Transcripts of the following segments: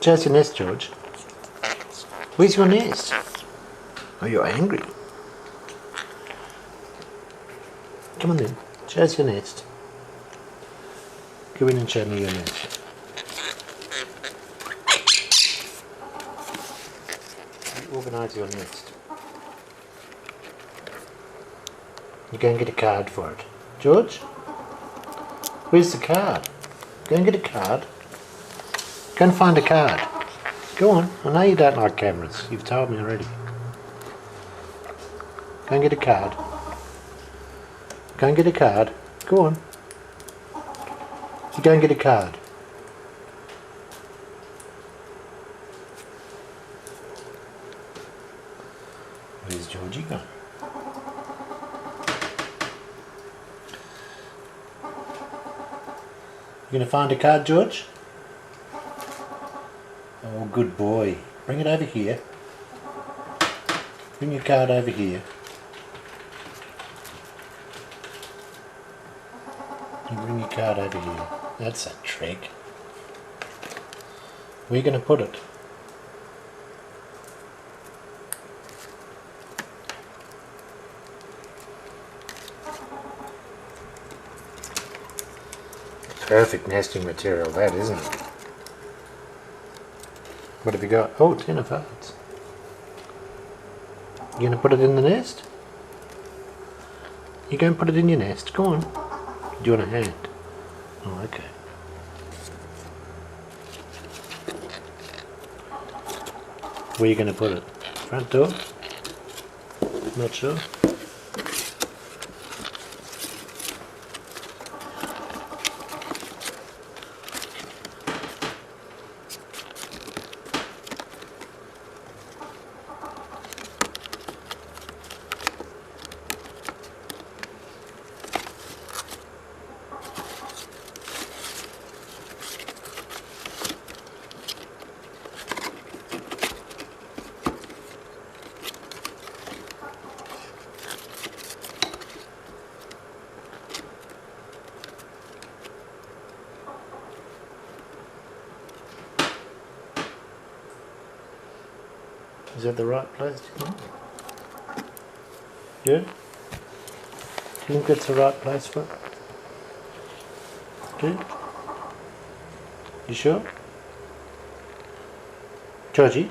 How's your nest, George? Where's your nest? Oh, you're angry. Come on then, show's your nest. Go in and show me your nest. Organise your nest. You go and get a card for it. George? Where's the card? Go and get a card. Go and find a card. Go on. I know you don't like cameras. You've told me already. Go and get a card. Go and get a card. Go on. You go and get a card. Where's Georgie gone? You gonna find a card, George? Oh, good boy. Bring it over here. Bring your card over here. You bring your card over here. That's a trick. Where are you gonna put it? Perfect nesting material, that, isn't it? What have you got? Oh, 10 of hearts. You gonna put it in the nest? You go and put it in your nest. Go on. Do you want a hand? Oh, okay. Where are you gonna put it? Front door? Not sure. Is that the right place, do you think? Good? Do you think that's the right place for it? Good? You sure? Georgie?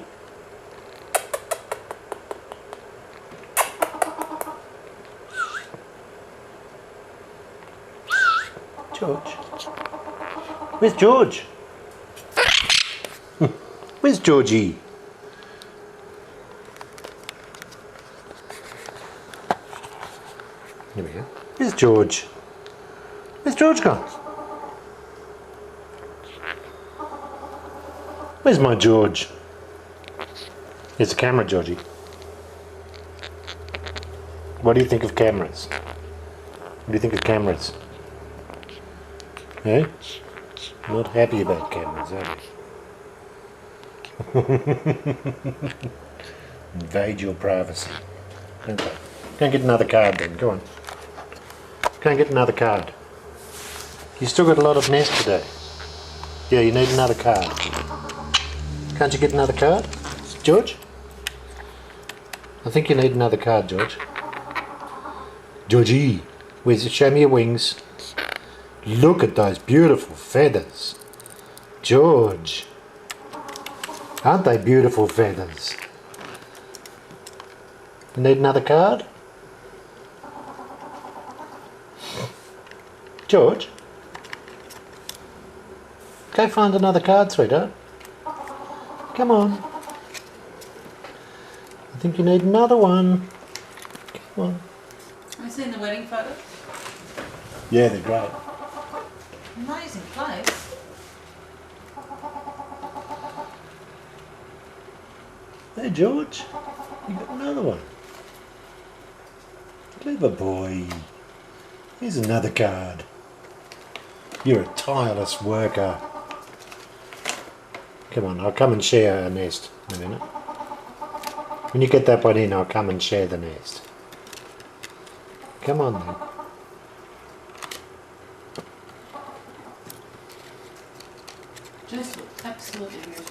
George? Where's George? Where's Georgie? Here we go. Where's George? Where's George gone? Where's my George? Here's the camera, Georgie. What do you think of cameras? What do you think of cameras? Eh? Not happy about cameras, are you? Invade your privacy. Okay. Go and get another card then, go on. Go and get another card. You still got a lot of nest today. Yeah, you need another card. Can't you get another card, George? I think you need another card, George. Georgie, where's it? Show me your wings. Look at those beautiful feathers. George. Aren't they beautiful feathers? You need another card? George? Go find another card, sweetheart. Come on. I think you need another one. Come on. Have you seen the wedding photos? Yeah, they're great. Amazing place. Hey, George. You got another one. Clever boy. Here's another card. You're a tireless worker. Come on, I'll come and share a nest in a minute. When you get that one in, I'll come and share the nest. Come on then. Just absolutely beautiful.